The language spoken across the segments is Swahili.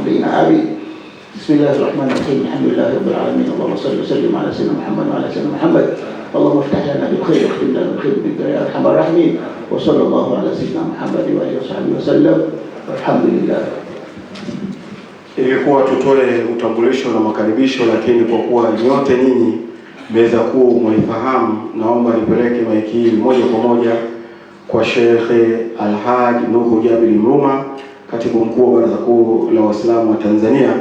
المصلين آمين. بسم الله الرحمن الرحيم. الحمد لله رب العالمين. اللهم صل وسلم على سيدنا محمد وعلى سيدنا محمد. اللهم افتح لنا بالخير واختم لنا بالخير بك يا ارحم الراحمين. وصلى الله على سيدنا محمد واله وصحبه وسلم والحمد لله. Ilikuwa tutoe utambulisho na makaribisho, lakini kwa kuwa nyote nyinyi mmeweza kuwa mlifahamu, naomba nipeleke maiki hii moja kwa moja kwa Sheikh Alhaji Nuhu Jabiri Mruma, katibu mkuu wa Baraza Kuu la Waislamu wa Tanzania,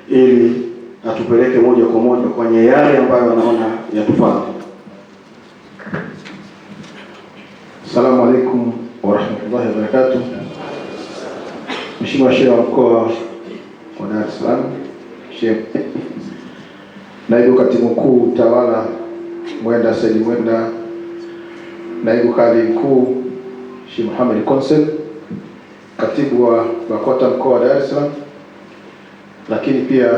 ili atupeleke moja kwa moja kwenye yale ambayo anaona yatufaa. Assalamu alaikum wa rahmatullahi wa barakatuh. Mheshimiwa Sheikh wa Mkoa wa Dar es Salaam, Sheikh Naibu Katibu Mkuu Tawala Mwenda Said Mwenda, Naibu Kadhi Mkuu Sheikh Muhammad Konsel, Katibu wa BAKWATA Mkoa wa Dar es Salaam, lakini pia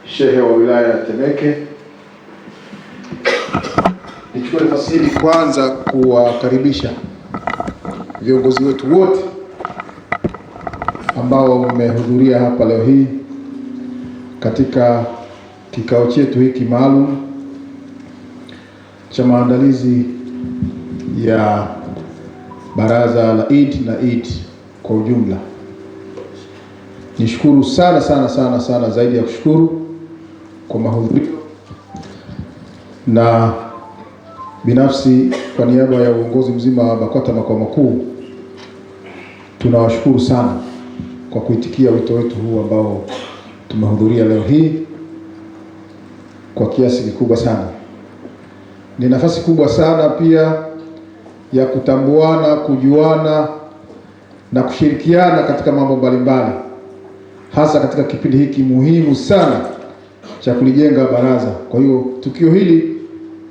Shehe wa wilaya ya Temeke. Nichukue nafasi hii kwanza kuwakaribisha viongozi wetu wote ambao wamehudhuria hapa leo hii katika kikao chetu hiki maalum cha maandalizi ya baraza la Eid na Eid kwa ujumla. Nishukuru sana sana sana sana, zaidi ya kushukuru kwa mahudhurio, na binafsi kwa niaba ya uongozi mzima wa BAKWATA makao makuu tunawashukuru sana kwa kuitikia wito wetu huu ambao tumehudhuria leo hii kwa kiasi kikubwa sana. Ni nafasi kubwa sana pia ya kutambuana, kujuana na kushirikiana katika mambo mbalimbali, hasa katika kipindi hiki muhimu sana cha kulijenga baraza. Kwa hiyo tukio hili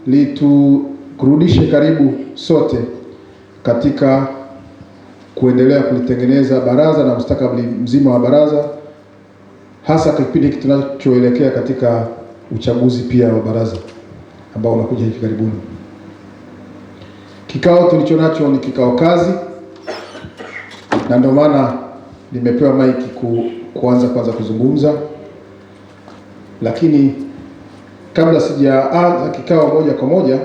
liturudishe karibu sote katika kuendelea kulitengeneza baraza na mustakabali mzima wa baraza, hasa kipindi hiki tunachoelekea katika uchaguzi pia wa baraza ambao unakuja hivi karibuni. Kikao tulicho nacho ni kikao kazi, na ndio maana nimepewa maiki kwanza kuzungumza. Lakini kabla sijaanza kikao moja kwa moja,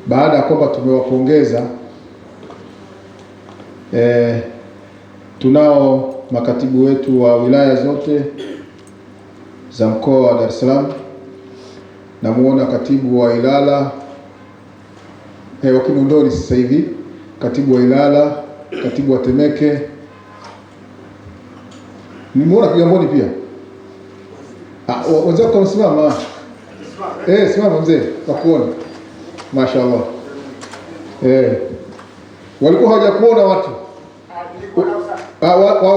baada ya kwamba tumewapongeza tunao makatibu wetu wa wilaya zote za mkoa wa Dar es Salaam. Namuona katibu wa Ilala wa Kinondoni sasa hivi, katibu wa Ilala, katibu wa Temeke. Nimeona Kigamboni pia. Wenzako wamesimama. Simama mzee, wakuona. Mashaallah. Walikuwa hawajakuona watu.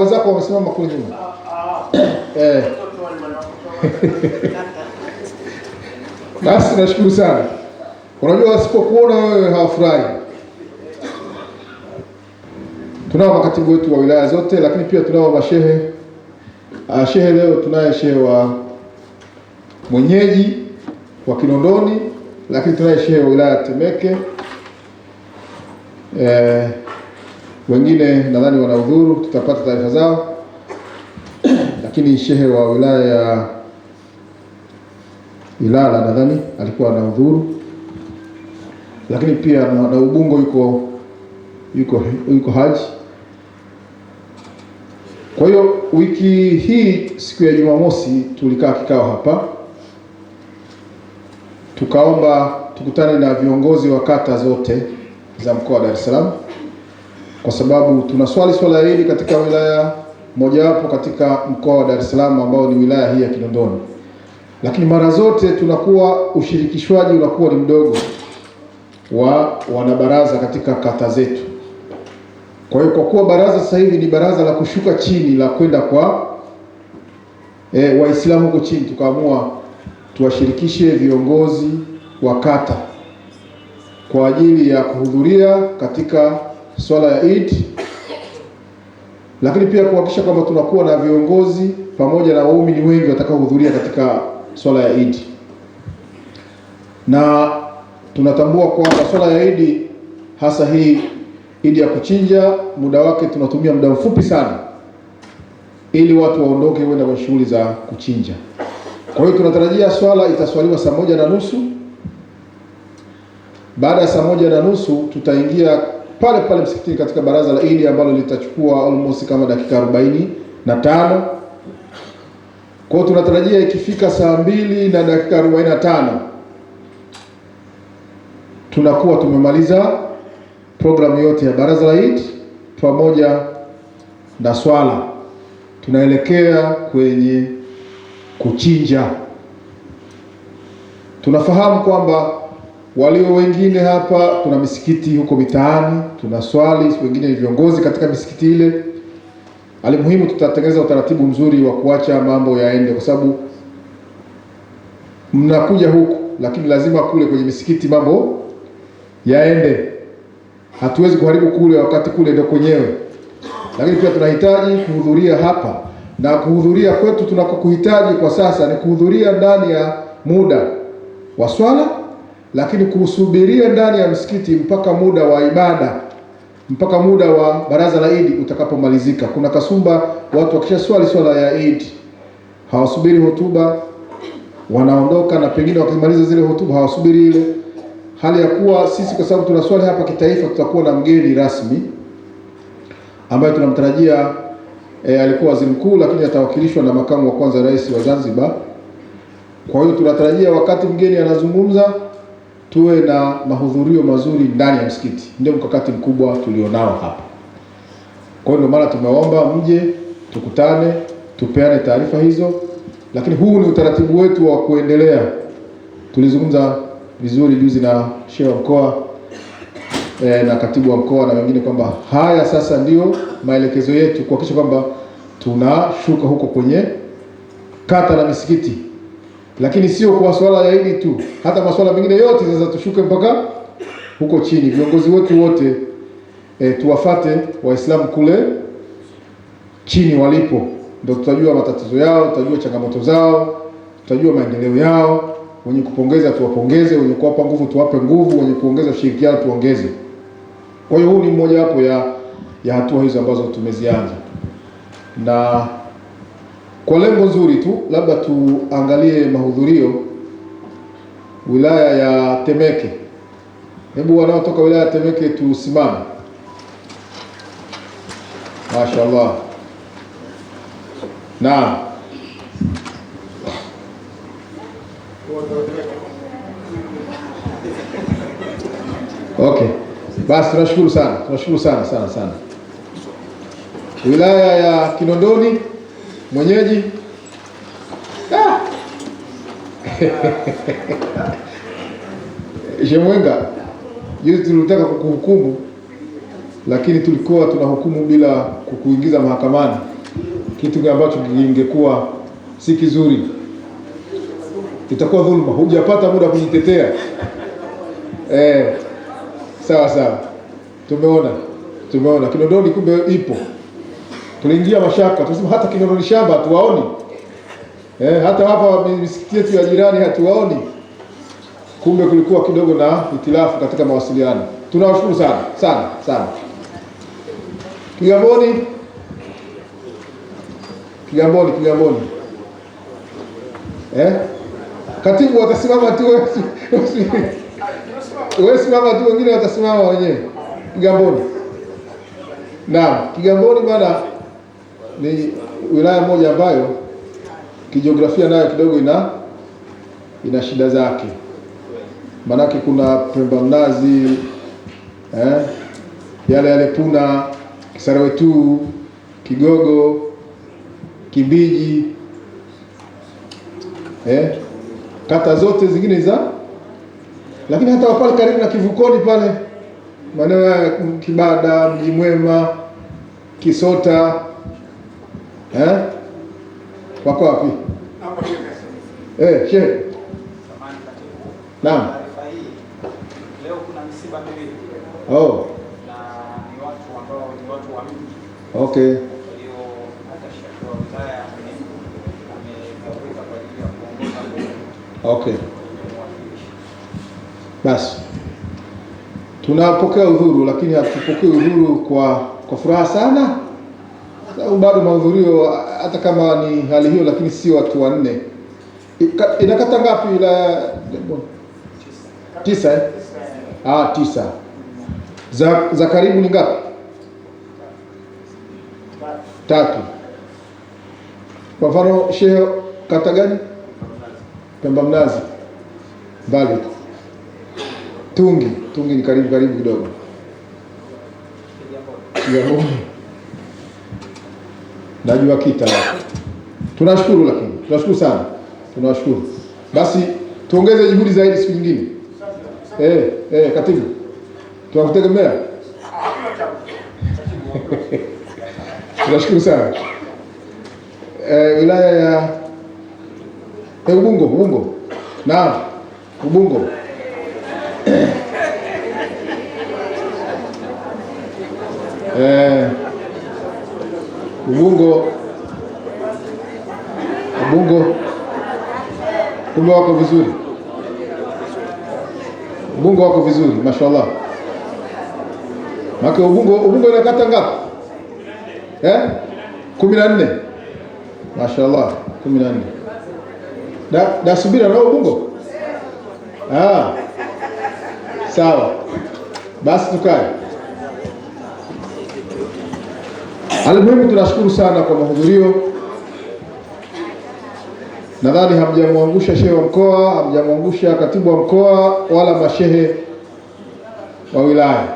Wenzako wamesimama kule nyuma. Basi nashukuru sana. Unajua wasipokuona wewe hawafurahi. Tunao makatibu wetu wa wilaya zote, lakini pia tunao mashehe. Shehe leo tunaye shehe wa mwenyeji wa Kinondoni, lakini tunaye shehe wa wilaya ya Temeke. Wengine nadhani wanahudhuru, tutapata taarifa zao. Lakini shehe wa wilaya ya Ilala nadhani alikuwa anahudhuru, lakini pia na Ubungo yuko haji. Kwa hiyo wiki hii siku ya Jumamosi tulikaa kikao hapa, tukaomba tukutane na viongozi wa kata zote za mkoa wa Dar es Salaam, kwa sababu tuna swala hili katika wilaya mojawapo katika mkoa wa Dar es Salaam ambao ni wilaya hii ya Kinondoni. Lakini mara zote tunakuwa ushirikishwaji unakuwa ni mdogo wa wanabaraza katika kata zetu. Kwa hiyo kwa kuwa baraza sasa hivi ni baraza la kushuka chini la kwenda kwa Waislamu huko chini, tukaamua tuwashirikishe viongozi wa kata kwa ajili ya kuhudhuria katika swala ya Eid, lakini pia kuhakikisha kwamba tunakuwa na viongozi pamoja na waumini wengi watakaohudhuria katika swala ya Eid. Na tunatambua kwamba swala ya Eid, hasa hii Eid ya kuchinja, muda wake tunatumia muda mfupi sana ili watu waondoke kwenda kwenye shughuli za kuchinja. Kwa hiyo tunatarajia swala itaswaliwa saa 1:30. Baada ya saa 1:30 tutaingia pale pale msikitini katika baraza la Idi ambalo litachukua almost kama dakika 45. Kwa hiyo tunatarajia ikifika saa 2 na dakika 45 tunakuwa tumemaliza programu yote ya baraza la Idi pamoja na swala. Tunaelekea kwenye kuchinja. Tunafahamu kwamba walio wengine hapa tuna misikiti huko mitaani, tuna swali, wengine ni viongozi katika misikiti ile. Alimuhimu tutatengeneza utaratibu mzuri wa kuacha mambo yaende, kwa sababu mnakuja huku lakini lazima kule kwenye misikiti mambo yaende. Hatuwezi kuharibu kule wakati kule ndio kwenyewe. Lakini pia tunahitaji kuhudhuria hapa, na kuhudhuria kwetu tunakokuhitaji kwa sasa ni kuhudhuria ndani ya muda wa swala, lakini kusubiria ndani ya msikiti mpaka muda wa ibada, mpaka muda wa baraza la Idi utakapomalizika. Kuna kasumba watu wakisha swala ya Idi hawasubiri hotuba, wanaondoka, na pengine wakimaliza zile hotuba hawasubiri ile. Hali ya kuwa sisi kwa sababu tunaswali hapa kitaifa, tutakuwa na mgeni rasmi ambaye tunamtarajia alikuwa waziri mkuu, lakini atawakilishwa na makamu wa kwanza rais wa Zanzibar. Kwa hiyo tunatarajia wakati mgeni anazungumza tuwe na mahudhurio mazuri ndani ya msikiti. Ndio mkakati mkubwa tulionao hapa. Kwa hiyo ndio maana tumeomba mje, tukutane, tupeane taarifa hizo, lakini huu ni utaratibu wetu wa kuendelea. Tulizungumza vizuri juzi na shehe wa mkoa na katibu wa mkoa na wengine kwamba haya sasa ndio maelekezo yetu, kuhakikisha kwamba tunashuka huko kwenye kata na misikiti, lakini sio kwa swala ya Idi tu, hata masuala mengine yote sasa tushuke mpaka huko chini. Viongozi wetu wote tuwafate Waislamu kule chini walipo, ndio tutajua matatizo yao, tutajua changamoto zao, tutajua maendeleo yao. Wenye kupongeza tuwapongeze, wenye kuwapa nguvu tuwape nguvu, wenye kuongeza ushirikiano tuongeze. Kwa hiyo huu ni mmoja wapo ya hatua hizo ambazo tumezianza, na kwa lengo nzuri tu. Labda tuangalie mahudhurio wilaya ya Temeke. Hebu wanaotoka wilaya ya Temeke tusimame. Mashaallah. Naam. Okay. Basi tunashukuru sana. Wilaya ya Kinondoni mwenyeji. Shemwenga, juzi tulitaka kukuhukumu, lakini tulikuwa tunahukumu bila kukuingiza mahakamani, kitu ambacho kingekuwa si kizuri. Itakuwa dhulma, hujapata muda kujitetea. Sawa. Tumeona Kinondoni kumbe ipo. Tuliingia mashaka, tunasema hata Kinondoni shamba hatuwaoni. Hata hapa misikiti yetu ya jirani hatuwaoni. Kumbe kulikuwa kidogo na itilafu katika mawasiliano. Tunawashukuru sana. Kigamboni. Katibu watasimama tu, wewe simama tu, wengine watasimama wenyewe. Kigamboni. Naam, Kigamboni bwana ni wilaya moja ambayo kijiografia nayo kidogo ina shida zake. Manake kuna Pemba Mnazi, yale Puna, Kisarawetu, Kigogo, Kibiji, kata zote zingine lakini hata wapale karibu na kivukoni pale maeneo ya Kibada, Mji Mwema, Kisota, wako wapi? Shehe. Naam. Leo kuna msiba miwili. Na ni watu ambao ni watu wa mji. Okay. Leo hata shehe wa wilaya amegawika kwa ajili ya kuongoza. Okay. Basi tunapokea udhuru, lakini hatupokei udhuru kwa furaha sana. sababu bado mahudhurio hata kama ni hali hiyo, lakini si watu wanne. Inakata ngapi wilaya? 9 9. Za karibu ni ngapi? 3. Kwa mfano shehe kata gani? Pemba Mnazi, mbali. Tungi ni karibu kidogo. Najua kita. Tunashukuru, lakini tunashukuru sana, tunawashukuru. Basi tuongeze juhudi zaidi siku nyingine. Katibu, tunakutegemea. Tunashukuru sana. Wilaya ya Ubungo. Naam, Ubungo. Ubungo kumbe wako vizuri. Ubungo wako vizuri, mashallah. Maka Ubungo inakata ngapi? 14. Mashallah, 14. Da subira na Ubungo. Sawa. Basi tukae. Almuhimu tunashukuru sana kwa mahudhurio. Nadhani hamjamwangusha shehe wa mkoa, hamjamwangusha katibu wa mkoa wala mashehe wa wilaya.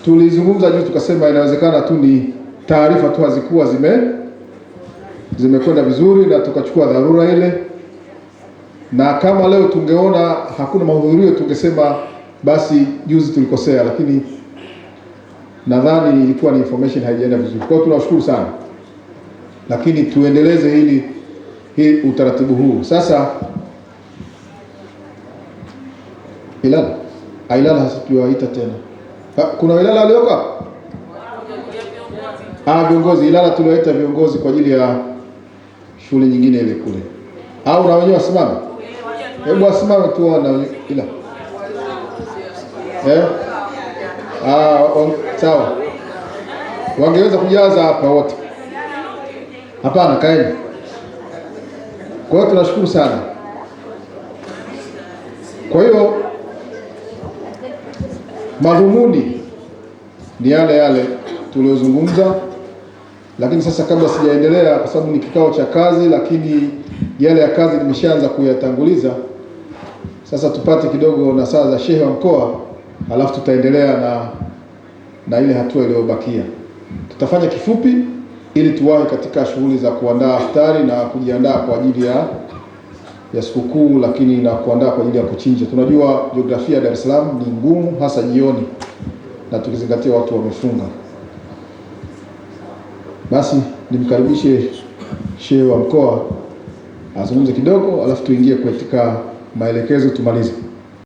Tulizungumza juu tukasema inawezekana tu ni taarifa tu hazikuwa zimekwenda vizuri, na tukachukua dharura ile, na kama leo tungeona hakuna mahudhurio tungesema basi juzi tulikosea, lakini nadhani ilikuwa ni information haijaenda vizuri. Kwa hiyo tunawashukuru sana, lakini tuendeleze hii utaratibu huu. Sasa Ilala hasituwaita tena. Kuna Ilala walioka? Viongozi Ilala tuliwaita viongozi kwa ajili ya shughuli nyingine ile kule. Au na wenyewe wasimame? Hebu wasimame tuone Ilala. Sawa. Wangeweza kujaza hapa wote. Hapana, kaeni. Kwa hiyo tunashukuru sana. Kwa hiyo madhumuni ni yale tuliozungumza, lakini sasa kabla sijaendelea, kwa sababu ni kikao cha kazi, lakini yale ya kazi nimeshaanza kuyatanguliza. Sasa tupate kidogo na saa za shehe wa mkoa, alafu tutaendelea na ile hatua iliyobakia. Tutafanya kifupi ili tuwahi katika shughuli za kuandaa iftari na kujiandaa kwa ajili ya sikukuu, lakini na kuandaa kwa ajili ya kuchinja. Tunajua jiografia ya Dar es Salaam ni ngumu, hasa jioni, na tukizingatia watu wamefunga. Basi nimkaribishe shehe wa mkoa azungumze kidogo, alafu tuingie katika maelekezo tumalize.